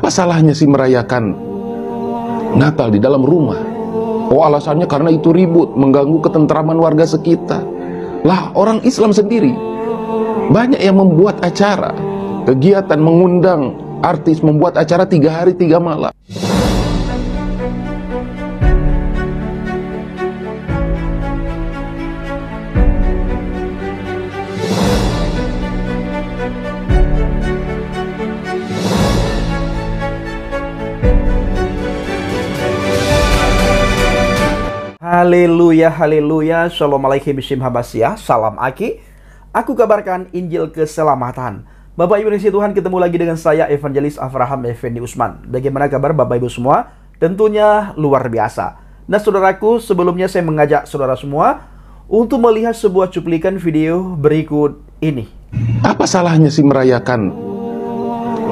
Apa salahnya sih merayakan Natal di dalam rumah? Oh, alasannya karena itu ribut, mengganggu ketentraman warga sekitar. Lah, orang Islam sendiri banyak yang membuat acara, kegiatan, mengundang artis, membuat acara 3 hari 3 malam. Haleluya, haleluya, shalom alaikum bishim habasyah, salam aki. Aku kabarkan Injil keselamatan. Bapak Ibu Yesus Tuhan, ketemu lagi dengan saya Evangelis Avraham Effendi Usman. Bagaimana kabar Bapak Ibu semua? Tentunya luar biasa. Nah saudaraku, sebelumnya saya mengajak saudara semua untuk melihat sebuah cuplikan video berikut ini. Apa salahnya sih merayakan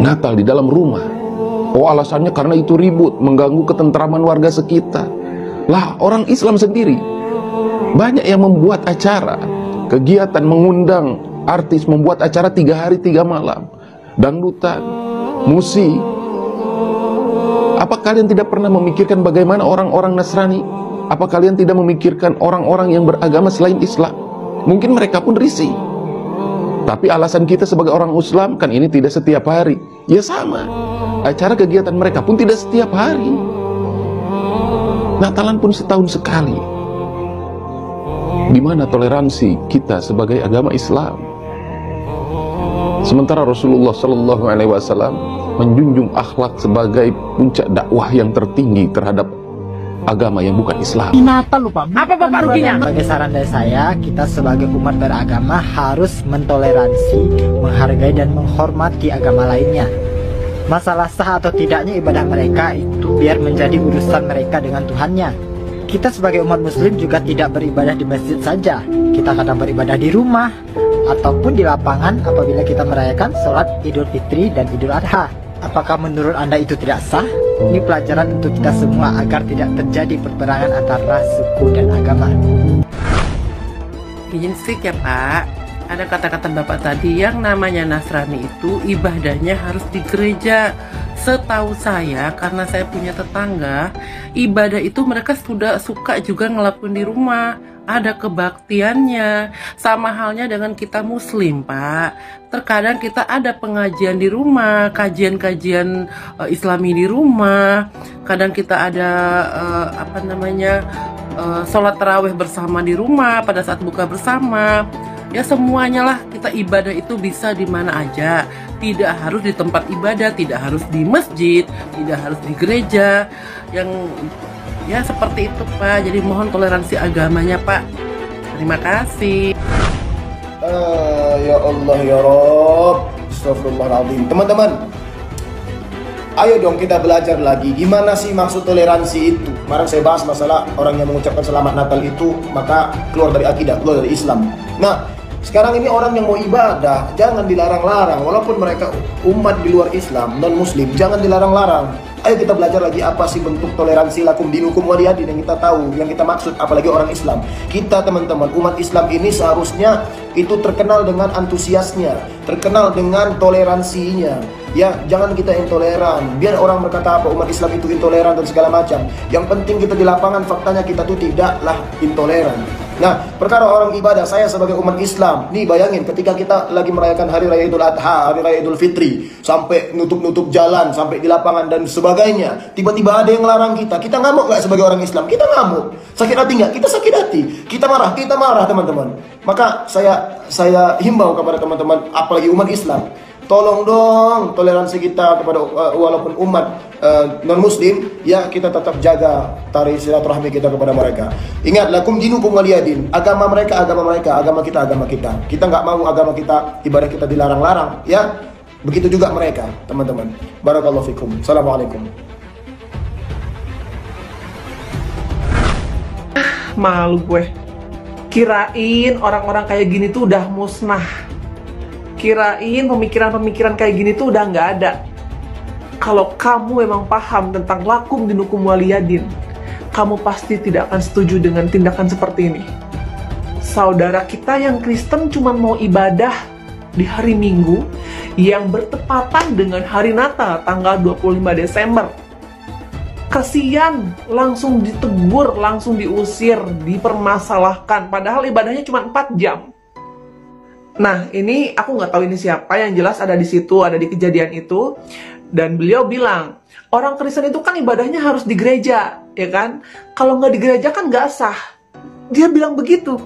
Natal di dalam rumah? Oh, alasannya karena itu ribut, mengganggu ketentraman warga sekitar. Lah, orang Islam sendiri banyak yang membuat acara, kegiatan, mengundang artis, membuat acara 3 hari 3 malam, dangdutan, musik. Apa kalian tidak pernah memikirkan bagaimana orang-orang Nasrani? Apa kalian tidak memikirkan orang-orang yang beragama selain Islam? Mungkin mereka pun risih. Tapi alasan kita sebagai orang Islam kan ini tidak setiap hari. Ya sama, acara kegiatan mereka pun tidak setiap hari. Natalan pun setahun sekali. Di mana toleransi kita sebagai agama Islam? Sementara Rasulullah Shallallahu Alaihi Wasallam menjunjung akhlak sebagai puncak dakwah yang tertinggi terhadap agama yang bukan Islam. Natal lupa. Apa Bapak ruginya? Sebagai saran dari saya, kita sebagai umat beragama harus mentoleransi, menghargai dan menghormati agama lainnya. Masalah sah atau tidaknya ibadah mereka itu biar menjadi urusan mereka dengan Tuhannya. Kita sebagai umat muslim juga tidak beribadah di masjid saja. Kita kadang beribadah di rumah ataupun di lapangan apabila kita merayakan sholat Idul Fitri dan Idul Adha. Apakah menurut Anda itu tidak sah? Ini pelajaran untuk kita semua agar tidak terjadi peperangan antara suku dan agama. Izin sedikit ya Pak. Ada kata-kata Bapak tadi yang namanya Nasrani itu ibadahnya harus di gereja. Setahu saya, karena saya punya tetangga, ibadah itu mereka sudah suka juga ngelakuin di rumah. Ada kebaktiannya. Sama halnya dengan kita muslim Pak. Terkadang kita ada pengajian di rumah, kajian-kajian Islami di rumah. Kadang kita ada sholat tarawih bersama di rumah pada saat buka bersama. Ya semuanya lah, kita ibadah itu bisa di mana aja. Tidak harus di tempat ibadah, tidak harus di masjid, tidak harus di gereja. Yang ya seperti itu Pak. Jadi mohon toleransi agamanya Pak. Terima kasih. Ya Allah ya Rabb. Astagfirullahaladzim. Teman-teman, ayo dong kita belajar lagi gimana sih maksud toleransi itu. Kemarin saya bahas masalah orang yang mengucapkan selamat Natal itu maka keluar dari akidah, keluar dari Islam. Nah, sekarang ini orang yang mau ibadah jangan dilarang-larang. Walaupun mereka umat di luar Islam, non muslim, jangan dilarang-larang. Ayo kita belajar lagi apa sih bentuk toleransi lakum dinukum waliyadin yang kita tahu, yang kita maksud, apalagi orang Islam. Kita teman-teman, umat Islam ini seharusnya itu terkenal dengan antusiasnya, terkenal dengan toleransinya. Ya, jangan kita intoleran. Biar orang berkata apa, umat Islam itu intoleran dan segala macam. Yang penting kita di lapangan faktanya kita tuh tidaklah intoleran. Nah, perkara orang ibadah, saya sebagai umat Islam, nih bayangin ketika kita lagi merayakan Hari Raya Idul Adha, Hari Raya Idul Fitri, sampai nutup-nutup jalan, sampai di lapangan dan sebagainya, tiba-tiba ada yang ngelarang kita ngamuk nggak sebagai orang Islam? Kita ngamuk. Sakit hati nggak? Kita sakit hati. Kita marah teman-teman. Maka saya himbau kepada teman-teman, apalagi umat Islam, tolong dong toleransi kita kepada walaupun umat non muslim, ya kita tetap jaga tali silaturahmi kita kepada mereka. Ingat, lakum dinukum waliyadin. Agama mereka, agama kita, agama kita. Kita nggak mau agama kita, ibadah kita dilarang-larang, ya. Begitu juga mereka, teman-teman. Barakallahu fikum. Assalamualaikum. Malu gue. Kirain orang-orang kayak gini tuh udah musnah. Kirain pemikiran-pemikiran kayak gini tuh udah nggak ada. Kalau kamu memang paham tentang lakum dinukum waliyadin, kamu pasti tidak akan setuju dengan tindakan seperti ini. Saudara kita yang Kristen cuma mau ibadah di hari Minggu, yang bertepatan dengan hari Natal tanggal 25 Desember. Kasian, langsung ditegur, langsung diusir, dipermasalahkan, padahal ibadahnya cuma 4 jam. Nah, ini aku nggak tahu ini siapa, yang jelas ada di situ, ada di kejadian itu. Dan beliau bilang, orang Kristen itu kan ibadahnya harus di gereja, ya kan? Kalau nggak di gereja kan nggak sah. Dia bilang begitu.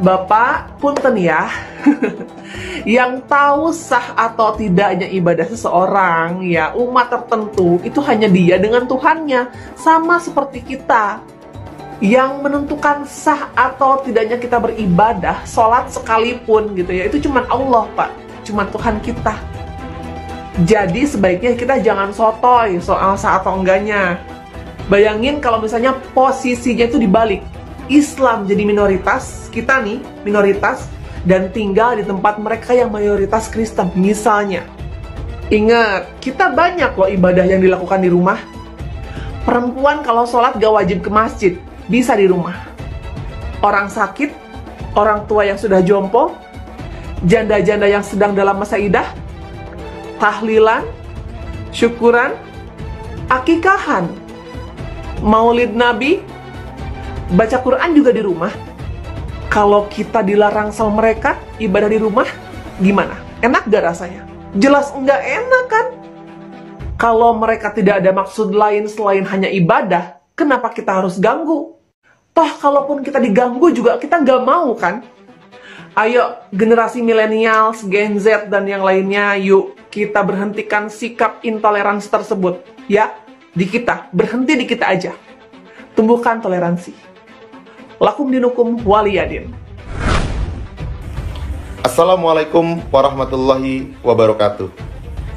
Bapak, punten ya, yang tahu sah atau tidaknya ibadah seseorang, ya umat tertentu, itu hanya dia dengan Tuhannya. Sama seperti kita, yang menentukan sah atau tidaknya kita beribadah, sholat sekalipun gitu ya, itu cuma Allah, Pak, cuma Tuhan kita. Jadi sebaiknya kita jangan sotoy soal sah atau enggaknya. Bayangin kalau misalnya posisinya itu dibalik, Islam jadi minoritas, kita nih minoritas, dan tinggal di tempat mereka yang mayoritas Kristen misalnya. Ingat, kita banyak loh ibadah yang dilakukan di rumah. Perempuan kalau sholat gak wajib ke masjid, bisa di rumah. Orang sakit, orang tua yang sudah jompo, janda-janda yang sedang dalam masa idah, tahlilan, syukuran, akikahan, maulid Nabi, baca Quran juga di rumah. Kalau kita dilarang sama mereka ibadah di rumah, gimana? Enak gak rasanya? Jelas enggak enak kan? Kalau mereka tidak ada maksud lain selain hanya ibadah, kenapa kita harus ganggu? Toh kalaupun kita diganggu juga kita nggak mau kan? Ayo generasi milenial, Gen Z dan yang lainnya, yuk kita berhentikan sikap intoleransi tersebut. Ya, di kita, berhenti di kita aja. Tumbuhkan toleransi. Lakum dinukum waliyadin. Assalamualaikum warahmatullahi wabarakatuh.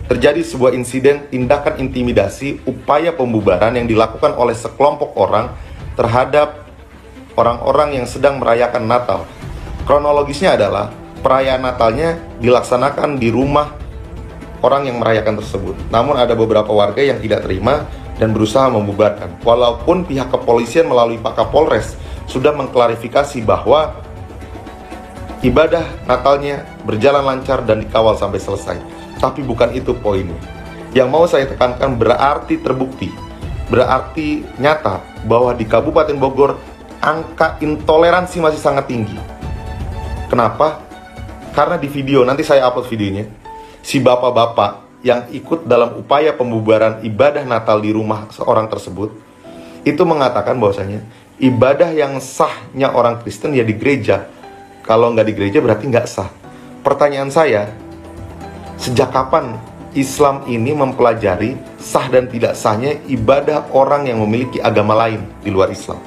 Terjadi sebuah insiden tindakan intimidasi upaya pembubaran yang dilakukan oleh sekelompok orang terhadap orang-orang yang sedang merayakan Natal. Kronologisnya adalah perayaan Natalnya dilaksanakan di rumah orang yang merayakan tersebut. Namun ada beberapa warga yang tidak terima dan berusaha membubarkan. Walaupun pihak kepolisian melalui Pak Kapolres sudah mengklarifikasi bahwa ibadah Natalnya berjalan lancar dan dikawal sampai selesai. Tapi bukan itu poinnya. Yang mau saya tekankan berarti terbukti, berarti nyata bahwa di Kabupaten Bogor angka intoleransi masih sangat tinggi. Kenapa? Karena di video, nanti saya upload videonya, si bapak-bapak yang ikut dalam upaya pembubaran ibadah Natal di rumah seorang tersebut itu mengatakan bahwasanya ibadah yang sahnya orang Kristen ya di gereja. Kalau nggak di gereja berarti nggak sah. Pertanyaan saya, sejak kapan Islam ini mempelajari sah dan tidak sahnya ibadah orang yang memiliki agama lain di luar Islam?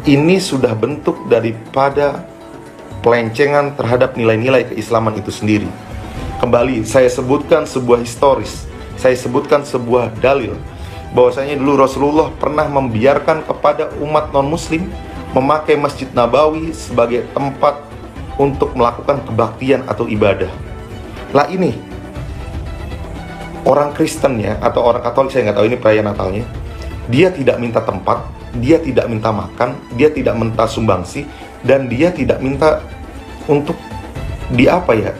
Ini sudah bentuk daripada pelencengan terhadap nilai-nilai keislaman itu sendiri. Kembali, saya sebutkan sebuah historis, saya sebutkan sebuah dalil bahwasanya dulu Rasulullah pernah membiarkan kepada umat non-muslim memakai Masjid Nabawi sebagai tempat untuk melakukan kebaktian atau ibadah. Lah ini orang Kristen ya, atau orang Katolik, saya nggak tahu ini perayaan Natalnya, dia tidak minta tempat, dia tidak minta makan, dia tidak minta sumbangsi, dan dia tidak minta untuk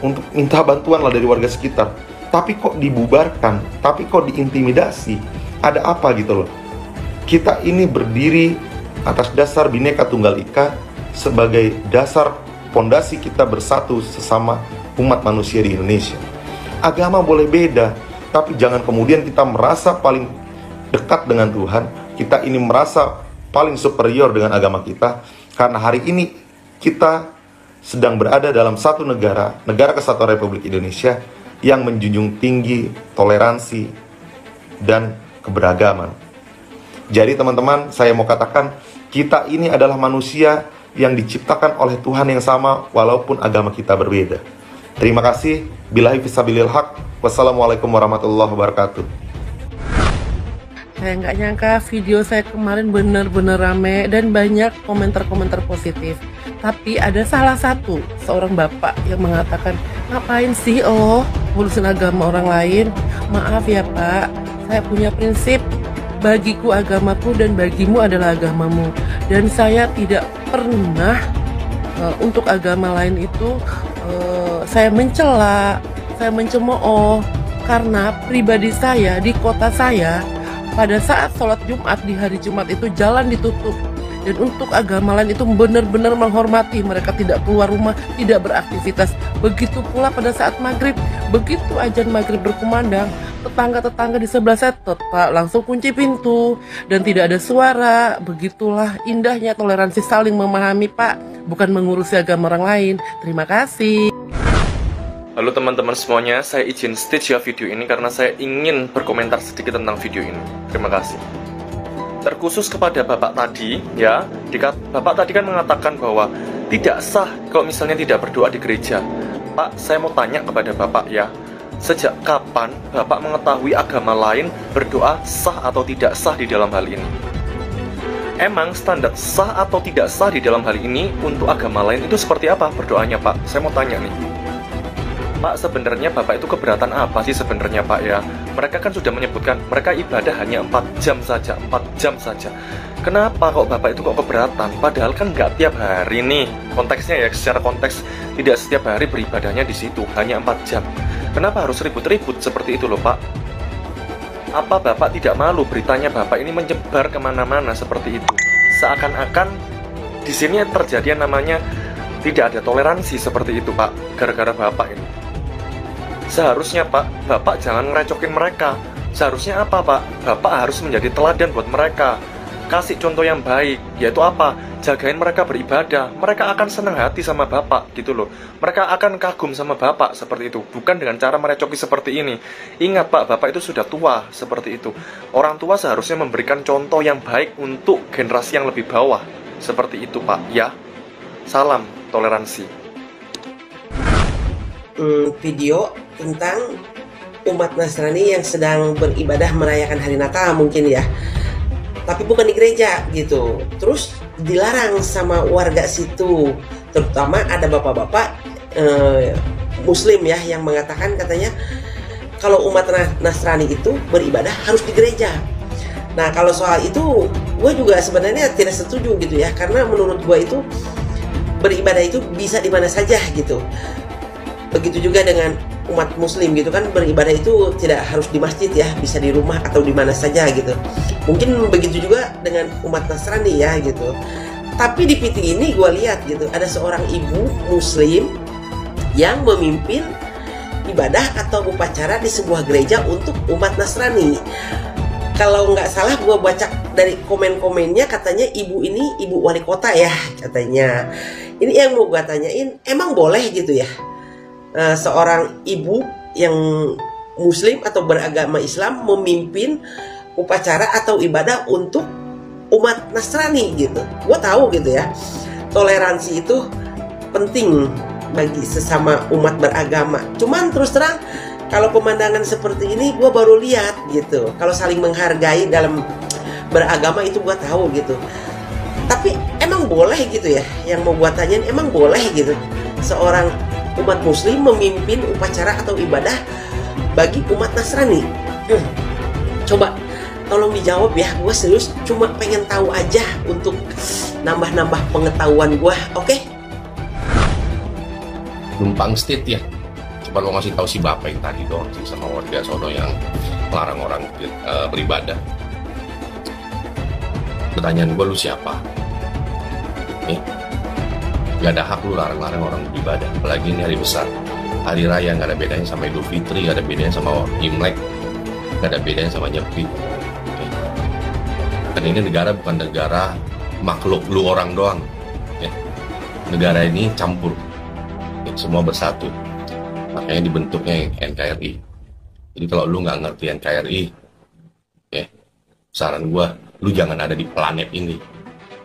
untuk minta bantuan lah dari warga sekitar. Tapi kok dibubarkan, tapi kok diintimidasi. Ada apa gitu loh. Kita ini berdiri atas dasar Bhinneka Tunggal Ika sebagai dasar fondasi kita bersatu sesama umat manusia di Indonesia. Agama boleh beda, tapi jangan kemudian kita merasa paling dekat dengan Tuhan, kita ini merasa paling superior dengan agama kita, karena hari ini kita sedang berada dalam satu negara, Negara Kesatuan Republik Indonesia, yang menjunjung tinggi toleransi dan keberagaman. Jadi teman-teman, saya mau katakan, kita ini adalah manusia yang diciptakan oleh Tuhan yang sama walaupun agama kita berbeda. Terima kasih. Billahi fisabilil haq. Wassalamualaikum warahmatullahi wabarakatuh. Saya nggak nyangka video saya kemarin benar-benar rame dan banyak komentar-komentar positif. Tapi ada salah satu seorang bapak yang mengatakan, ngapain sih ngurusin agama orang lain? Maaf ya Pak, saya punya prinsip, bagiku agamaku dan bagimu adalah agamamu. Dan saya tidak pernah untuk agama lain itu saya mencela, saya mencemooh karena pribadi saya di kota saya pada saat sholat Jumat di hari Jumat itu jalan ditutup. Dan untuk agama lain itu benar-benar menghormati, mereka tidak keluar rumah, tidak beraktivitas. Begitu pula pada saat maghrib, begitu azan maghrib berkumandang, tetangga-tetangga di sebelah saya tetap langsung kunci pintu dan tidak ada suara. Begitulah indahnya toleransi saling memahami, Pak, bukan mengurusi agama orang lain. Terima kasih. Halo teman-teman semuanya, saya izin stage ya video ini karena saya ingin berkomentar sedikit tentang video ini. Terima kasih. Terkhusus kepada Bapak tadi, ya, Bapak tadi kan mengatakan bahwa tidak sah kalau misalnya tidak berdoa di gereja. Pak, saya mau tanya kepada Bapak ya, sejak kapan Bapak mengetahui agama lain berdoa sah atau tidak sah di dalam hal ini? Emang standar sah atau tidak sah di dalam hal ini untuk agama lain itu seperti apa berdoanya, Pak? Saya mau tanya nih. Pak, sebenarnya Bapak itu keberatan apa sih sebenarnya, Pak ya? Mereka kan sudah menyebutkan mereka ibadah hanya 4 jam saja, 4 jam saja. Kenapa kok Bapak itu kok keberatan? Padahal kan nggak tiap hari nih. Konteksnya ya, secara konteks tidak setiap hari beribadahnya di situ, hanya 4 jam. Kenapa harus ribut-ribut seperti itu loh, Pak? Apa Bapak tidak malu beritanya Bapak ini menyebar kemana-mana seperti itu? Seakan-akan di sini terjadi yang namanya tidak ada toleransi seperti itu, Pak, gara-gara Bapak ini. Seharusnya Pak, Bapak jangan ngerecokin mereka. Seharusnya apa, Pak? Bapak harus menjadi teladan buat mereka. Kasih contoh yang baik, yaitu apa? Jagain mereka beribadah. Mereka akan senang hati sama Bapak, gitu loh. Mereka akan kagum sama Bapak, seperti itu. Bukan dengan cara merecoki seperti ini. Ingat, Pak, Bapak itu sudah tua, seperti itu. Orang tua seharusnya memberikan contoh yang baik untuk generasi yang lebih bawah. Seperti itu, Pak, ya. Salam toleransi. Video tentang umat Nasrani yang sedang beribadah merayakan hari Natal mungkin ya, tapi bukan di gereja gitu. Terus dilarang sama warga situ, terutama ada bapak-bapak Muslim ya yang mengatakan katanya kalau umat Nasrani itu beribadah harus di gereja. Nah kalau soal itu gue juga sebenarnya tidak setuju gitu ya, karena menurut gue itu beribadah itu bisa di mana saja gitu. Begitu juga dengan umat Muslim gitu kan, beribadah itu tidak harus di masjid ya, bisa di rumah atau di mana saja gitu. Mungkin begitu juga dengan umat Nasrani ya gitu. Tapi di PT ini gue lihat gitu, ada seorang ibu Muslim yang memimpin ibadah atau upacara di sebuah gereja untuk umat Nasrani. Kalau nggak salah gue baca dari komen-komennya, katanya ibu ini ibu wali kota ya katanya. Ini yang mau gue tanyain, emang boleh gitu ya seorang ibu yang Muslim atau beragama Islam memimpin upacara atau ibadah untuk umat Nasrani gitu? Gue tahu gitu ya, toleransi itu penting bagi sesama umat beragama. Cuman terus terang kalau pemandangan seperti ini gue baru lihat gitu. Kalau saling menghargai dalam beragama itu gue tahu gitu. Tapi emang boleh gitu ya? Yang mau gue tanyain, emang boleh gitu seorang umat Muslim memimpin upacara atau ibadah bagi umat Nasrani? Coba tolong dijawab ya, gue serius cuma pengen tahu aja untuk nambah-nambah pengetahuan gue, oke? Numpang state ya. Coba lo ngasih tahu si bapak yang tadi dong, sih sama warga sono yang melarang orang beribadah. Pertanyaan gue, lu siapa? Gak ada hak lu larang-larang orang beribadah. Apalagi ini hari besar, hari raya, gak ada bedanya sama Idul Fitri, gak ada bedanya sama Imlek, gak ada bedanya sama Nyepi. Dan ini negara bukan negara makhluk lu orang doang ya. Negara ini campur ya, semua bersatu. Makanya dibentuknya NKRI. Jadi kalau lu gak ngerti NKRI ya, saran gua, lu jangan ada di planet ini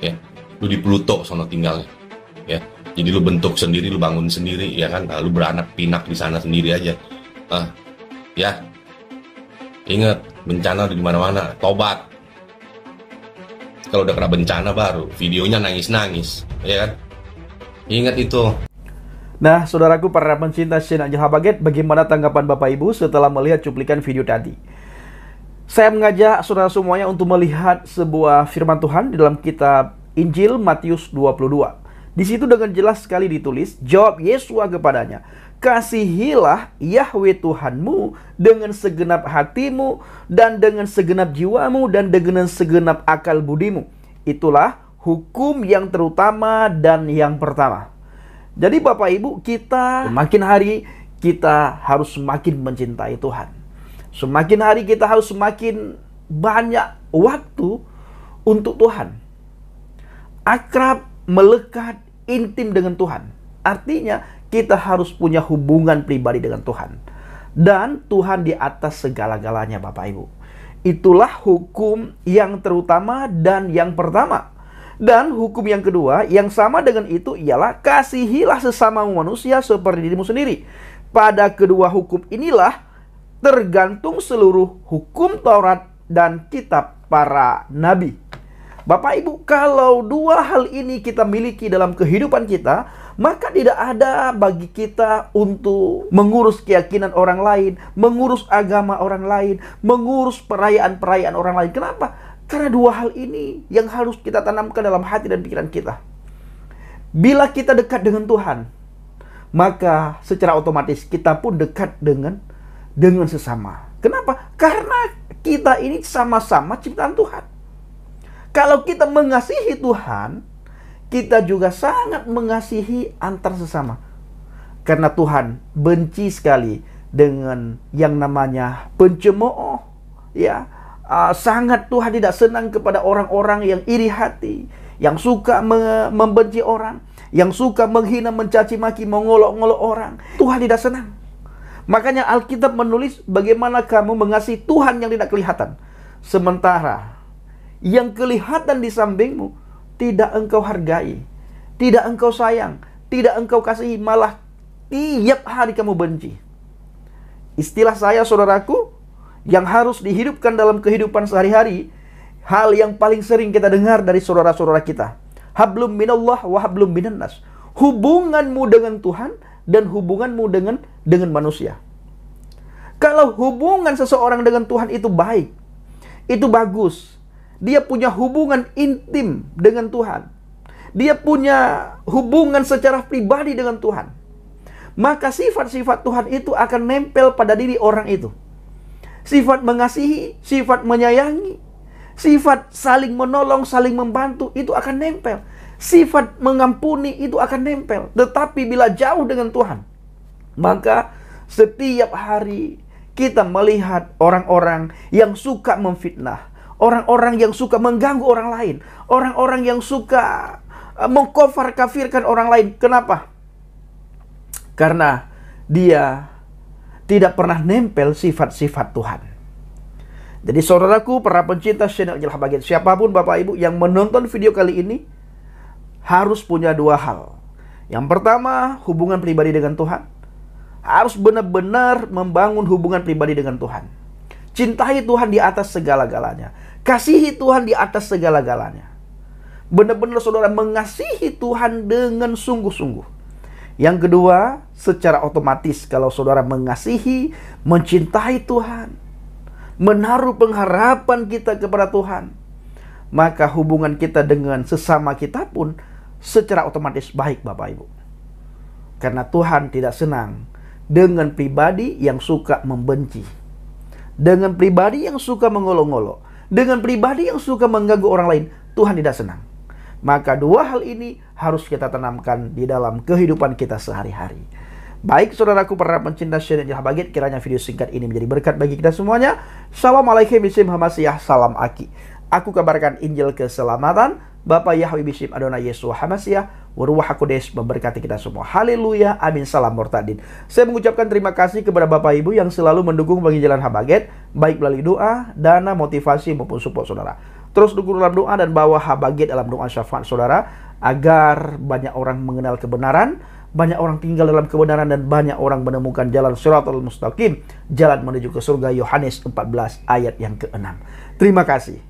ya. Lu di Pluto sono tinggalnya ya. Jadi lu bentuk sendiri, lu bangun sendiri ya kan, lu beranak pinak di sana sendiri aja. Ya, ingat bencana udah di mana-mana, tobat. Kalau udah kena bencana baru videonya nangis-nangis ya kan, ingat itu. Nah, saudaraku para pencinta Shin Angel Habaget, bagaimana tanggapan Bapak Ibu setelah melihat cuplikan video tadi? Saya mengajak saudara semuanya untuk melihat sebuah firman Tuhan di dalam kitab Injil Matius 22. Di situ dengan jelas sekali ditulis, jawab Yesua kepadanya, kasihilah Yahweh Tuhanmu dengan segenap hatimu dan dengan segenap jiwamu dan dengan segenap akal budimu. Itulah hukum yang terutama dan yang pertama. Jadi Bapak Ibu, kita semakin hari kita harus semakin mencintai Tuhan. Semakin hari kita harus semakin banyak waktu untuk Tuhan. Akrab, melekat, intim dengan Tuhan. Artinya kita harus punya hubungan pribadi dengan Tuhan. Dan Tuhan di atas segala-galanya Bapak Ibu. Itulah hukum yang terutama dan yang pertama. Dan hukum yang kedua yang sama dengan itu ialah kasihilah sesama manusia seperti dirimu sendiri. Pada kedua hukum inilah tergantung seluruh hukum Taurat dan kitab para nabi. Bapak Ibu, kalau dua hal ini kita miliki dalam kehidupan kita, maka tidak ada bagi kita untuk mengurus keyakinan orang lain, mengurus agama orang lain, mengurus perayaan-perayaan orang lain. Kenapa? Karena dua hal ini yang harus kita tanamkan dalam hati dan pikiran kita. Bila kita dekat dengan Tuhan, maka secara otomatis kita pun dekat dengan sesama. Kenapa? Karena kita ini sama-sama ciptaan Tuhan. Kalau kita mengasihi Tuhan, kita juga sangat mengasihi antar sesama. Karena Tuhan benci sekali dengan yang namanya pencemooh, ya. Sangat Tuhan tidak senang kepada orang-orang yang iri hati, yang suka membenci orang, yang suka menghina, mencaci maki, mengolok-ngolok orang. Tuhan tidak senang. Makanya Alkitab menulis bagaimana kamu mengasihi Tuhan yang tidak kelihatan, sementara yang kelihatan di sampingmu tidak engkau hargai, tidak engkau sayang, tidak engkau kasihi, malah tiap hari kamu benci. Istilah saya, saudaraku, yang harus dihidupkan dalam kehidupan sehari-hari, hal yang paling sering kita dengar dari saudara-saudara kita, hablum minallah wa hablum minannas. Hubunganmu dengan Tuhan dan hubunganmu dengan manusia. Kalau hubungan seseorang dengan Tuhan itu baik, itu bagus, dia punya hubungan intim dengan Tuhan, dia punya hubungan secara pribadi dengan Tuhan, maka sifat-sifat Tuhan itu akan nempel pada diri orang itu. Sifat mengasihi, sifat menyayangi, sifat saling menolong, saling membantu, itu akan nempel. Sifat mengampuni itu akan nempel. Tetapi bila jauh dengan Tuhan, maka setiap hari kita melihat orang-orang yang suka memfitnah, orang-orang yang suka mengganggu orang lain, orang-orang yang suka mengkafir-kafirkan orang lain. Kenapa? Karena dia tidak pernah nempel sifat-sifat Tuhan. Jadi saudaraku, para pencinta channel Injil Habaget, siapapun Bapak Ibu yang menonton video kali ini, harus punya dua hal. Yang pertama, hubungan pribadi dengan Tuhan. Harus benar-benar membangun hubungan pribadi dengan Tuhan. Cintai Tuhan di atas segala-galanya. Kasihi Tuhan di atas segala-galanya. Benar-benar saudara mengasihi Tuhan dengan sungguh-sungguh. Yang kedua, secara otomatis kalau saudara mengasihi, mencintai Tuhan, menaruh pengharapan kita kepada Tuhan, maka hubungan kita dengan sesama kita pun secara otomatis baik Bapak Ibu. Karena Tuhan tidak senang dengan pribadi yang suka membenci, dengan pribadi yang suka mengolok-ngolok, dengan pribadi yang suka mengganggu orang lain. Tuhan tidak senang. Maka dua hal ini harus kita tanamkan di dalam kehidupan kita sehari-hari. Baik saudaraku para pencinta channel Injil Habaget, kiranya video singkat ini menjadi berkat bagi kita semuanya. Assalamualaikum warahmatullahi wabarakatuh. Salam Aki. Aku kabarkan Injil keselamatan. Bapak Yahweh Bishim Adonai Yeshua Hamasiah, Waruah Hakodes memberkati kita semua. Haleluya, amin, salam mortadin. Saya mengucapkan terima kasih kepada Bapak Ibu yang selalu mendukung penginjilan Habaget, baik melalui doa, dana, motivasi maupun support saudara. Terus dukung dalam doa dan bawa Habaget dalam doa syafaat saudara, agar banyak orang mengenal kebenaran, banyak orang tinggal dalam kebenaran, dan banyak orang menemukan jalan Shiratal Mustaqim, jalan menuju ke surga. Yohanes 14 ayat yang ke-6. Terima kasih.